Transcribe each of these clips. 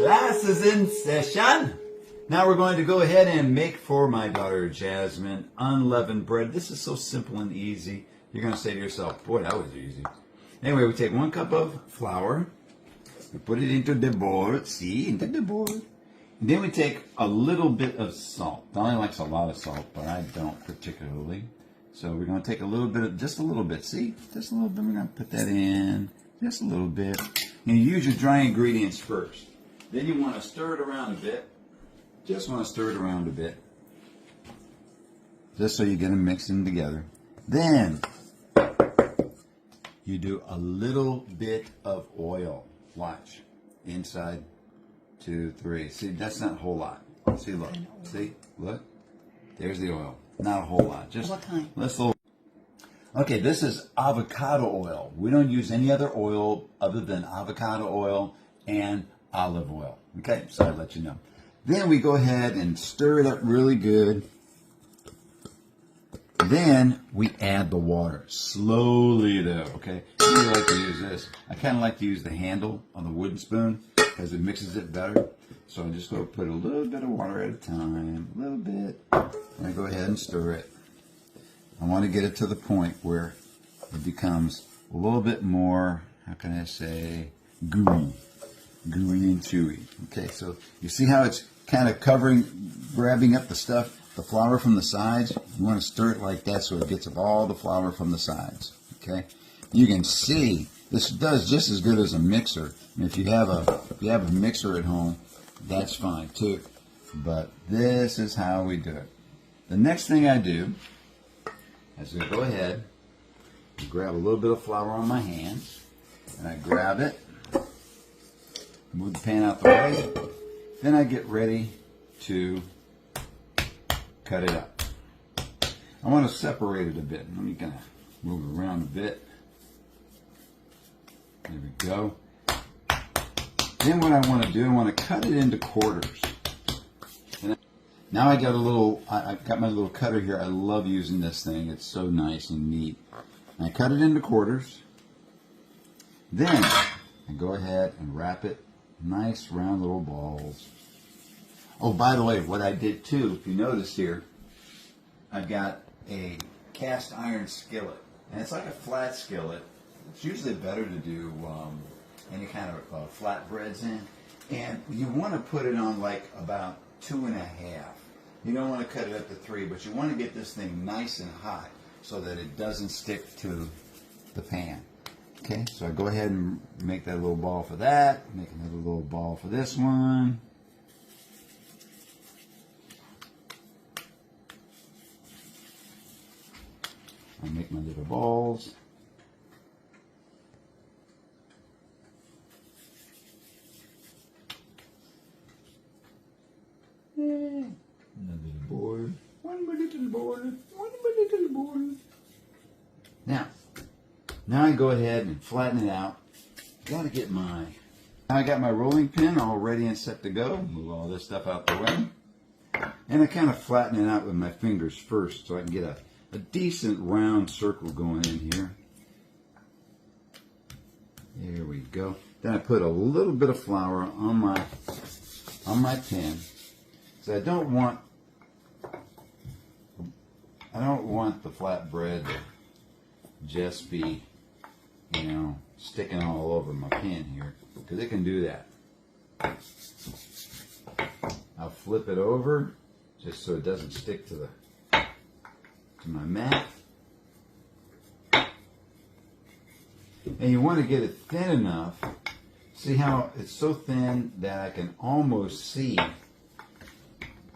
Class is in session. Now we're going to go ahead and make for my daughter Jasmine unleavened bread. This is so simple and easy. You're going to say to yourself, boy, that was easy. Anyway, we take 1 cup of flour. We put it into the bowl. See, into the bowl. And then we take a little bit of salt. Dolly likes a lot of salt, but I don't particularly. So we're going to take a little bit, just a little bit. See, just a little bit. We're going to put that in, just a little bit. And you use your dry ingredients first. Then you want to stir it around a bit. Just want to stir it around a bit. Just so you get them mixing together. Then you do a little bit of oil. Watch. Inside, 2, 3. See, that's not a whole lot. See, look. See, look. There's the oil. Not a whole lot. Just what kind? let's little. Okay, this is avocado oil. We don't use any other oil other than avocado oil and olive oil. Okay, so I'll let you know. Then we go ahead and stir it up really good. Then we add the water. Slowly though, okay? I really like to use this. I kind of like to use the handle on the wooden spoon because it mixes it better. So I just go put a little bit of water at a time, a little bit. And I go ahead and stir it. I want to get it to the point where it becomes a little bit more, how can I say, gooey and chewy. Okay, so you see how it's kind of grabbing up the stuff, the flour from the sides. You want to stir it like that so it gets up all the flour from the sides. Okay, you can see this does just as good as a mixer. And if you have a mixer at home, that's fine too. But this is how we do it. The next thing I do is I go ahead and grab a little bit of flour on my hands, and I grab it, move the pan out the way. Then I get ready to cut it up. I want to separate it a bit. Let me kind of move it around a bit. There we go. Then what I want to do, I want to cut it into quarters. And now I got I've got my little cutter here. I love using this thing. It's so nice and neat. And I cut it into quarters. Then I go ahead and wrap it. Nice round little balls. Oh, by the way, what I did too, if you notice here, I've got a cast iron skillet. And it's like a flat skillet. It's usually better to do any kind of flatbreads in. And you want to put it on like about 2.5. You don't want to cut it up to 3, but you want to get this thing nice and hot so that it doesn't stick to the pan. Okay, so I go ahead and make that little ball for that. Make another little ball for this one. I make my little balls. Another little board. One more little board. One more little board. Now I go ahead and flatten it out. Gotta get now I got my rolling pin all ready and set to go. Move all this stuff out the way. And I kind of flatten it out with my fingers first so I can get a decent round circle going in here. There we go. Then I put a little bit of flour on my pan. So I don't want the flatbread to just be, sticking all over my pan here, because it can do that. I'll flip it over just so it doesn't stick to my mat. And you want to get it thin enough. See how it's so thin that I can almost see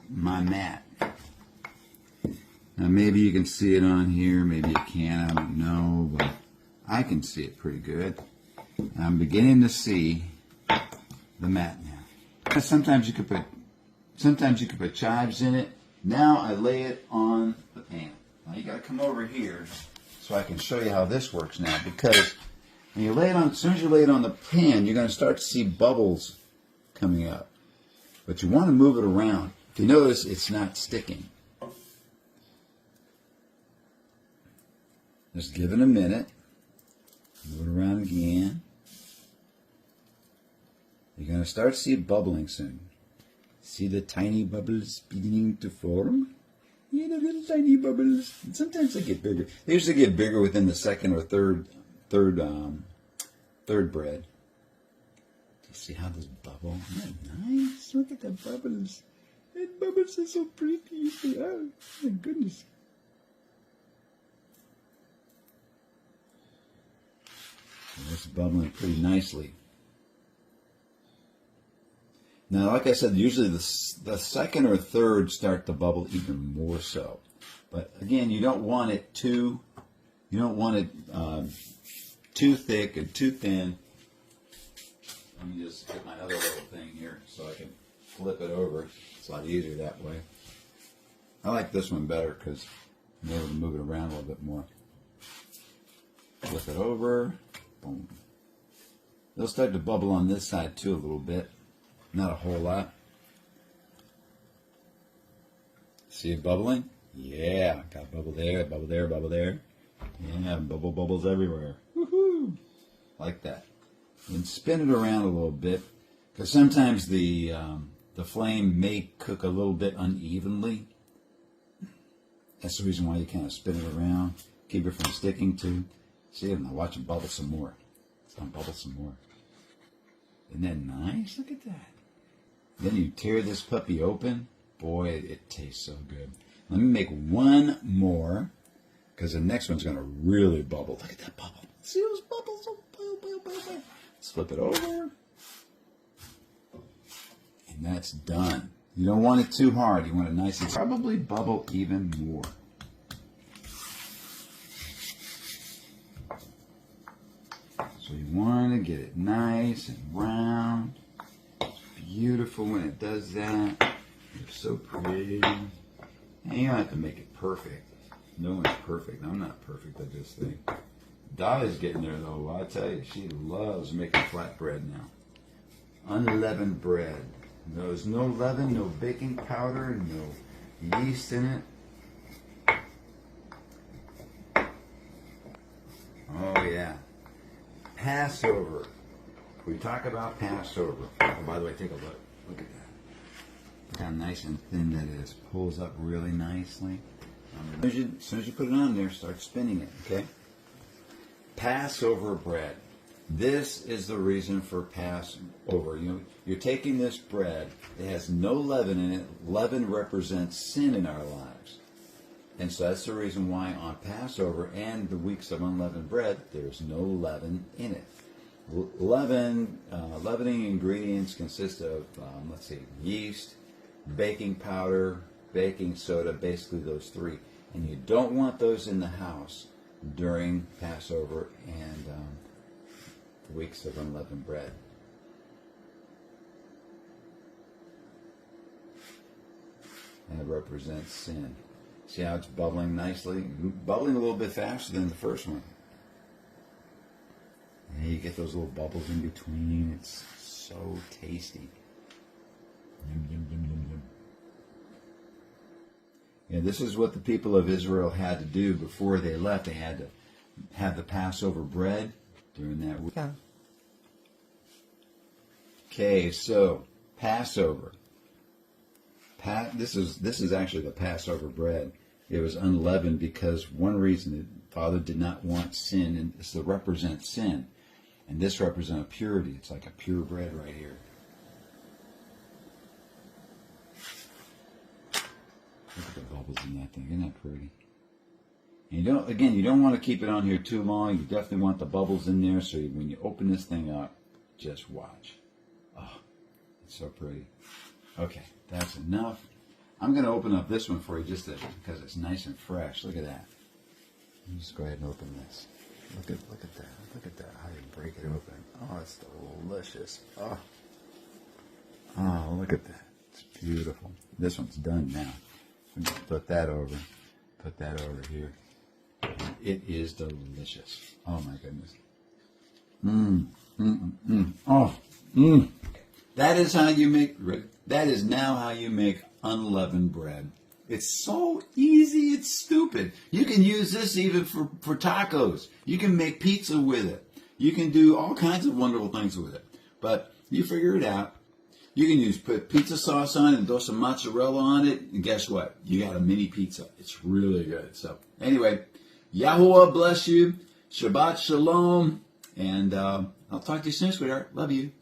my mat. Now maybe you can see it on here, maybe you can't, I don't know, but I can see it pretty good. I'm beginning to see the mat now. Sometimes you could put chives in it. Now I lay it on the pan. Now you got to come over here so I can show you how this works now, because when you lay it on, as soon as you lay it on the pan, you're going to start to see bubbles coming up. But you want to move it around. If you notice, it's not sticking. Just give it a minute. Move it around again. You're going going to start to see it bubbling soon. See the tiny bubbles beginning to form? Yeah, the little tiny bubbles. And sometimes they get bigger. They usually get bigger within the second or third bread. See how this bubble? Isn't that nice? Look at the bubbles. The bubbles are so pretty. Oh, my goodness. And it's bubbling pretty nicely. Now, like I said, usually the second or third start to bubble even more so. But again, you don't want it too thick and too thin. Let me just get my other little thing here so I can flip it over. It's a lot easier that way. I like this one better because I'm able to move it around a little bit more. Flip it over. Boom. They'll start to bubble on this side too a little bit. Not a whole lot. See it bubbling? Yeah. Got bubble there, bubble there, bubble there. Yeah, bubbles everywhere. Woohoo! Like that. And spin it around a little bit, because sometimes the flame may cook a little bit unevenly. That's the reason why you kind of spin it around, keep it from sticking to. See it now, watch it bubble some more. It's gonna bubble some more. Isn't that nice? Look at that. Then you tear this puppy open. Boy, it tastes so good. Let me make one more, because the next one's gonna really bubble. Look at that bubble. See those bubbles? Oh, bubble. Let's flip it over. And that's done. You don't want it too hard. You want it nice and probably bubble even more. So you want to get it nice and round. It's beautiful when it does that. It's so pretty. And you don't have to make it perfect. No one's perfect. I'm not perfect at this thing. Dolly's getting there though. I tell you, she loves making flatbread now. Unleavened bread. There's no leaven, no baking powder, no yeast in it. Oh yeah. Passover. We talk about Passover. Oh, by the way, take a look. Look at that. Look how nice and thin that is. Pulls up really nicely. As soon as you put it on there, start spinning it, okay? Passover bread. This is the reason for Passover. You're taking this bread. It has no leaven in it. Leaven represents sin in our lives. And so that's the reason why on Passover and the weeks of unleavened bread, there's no leaven in it. Leavening ingredients consist of, yeast, baking powder, baking soda, basically those three. And you don't want those in the house during Passover and the weeks of unleavened bread. That represents sin. See how it's bubbling nicely? Bubbling a little bit faster than the first one. And you get those little bubbles in between. It's so tasty. Yum, yum, yum, yum, yum. Yeah, this is what the people of Israel had to do before they left. They had to have the Passover bread during that week. Yeah. Okay, so Passover. This is actually the Passover bread. It was unleavened because one reason the Father did not want sin, and it's to represent sin, and this represents purity. It's like a pure bread right here. Look at the bubbles in that thing. Isn't that pretty? And you don't want to keep it on here too long. You definitely want the bubbles in there, so when you open this thing up, just watch. Oh, it's so pretty. Okay, that's enough. I'm going to open up this one for you just because it's nice and fresh. Look at that. Let me just go ahead and open this. Look at that. Look at that. How you break it open. Oh, it's delicious. Oh, look at that. It's beautiful. This one's done now. Put that over. Put that over here. It is delicious. Oh my goodness. That is how you make. That is now how you make unleavened bread. It's so easy. It's stupid. You can use this even for tacos. You can make pizza with it. You can do all kinds of wonderful things with it. But You figure it out. You can put pizza sauce on it and throw some mozzarella on it, and guess what? You got a mini pizza. It's really good. So anyway, Yahuwah bless you. Shabbat shalom. And I'll talk to you soon, sweetheart. Love you.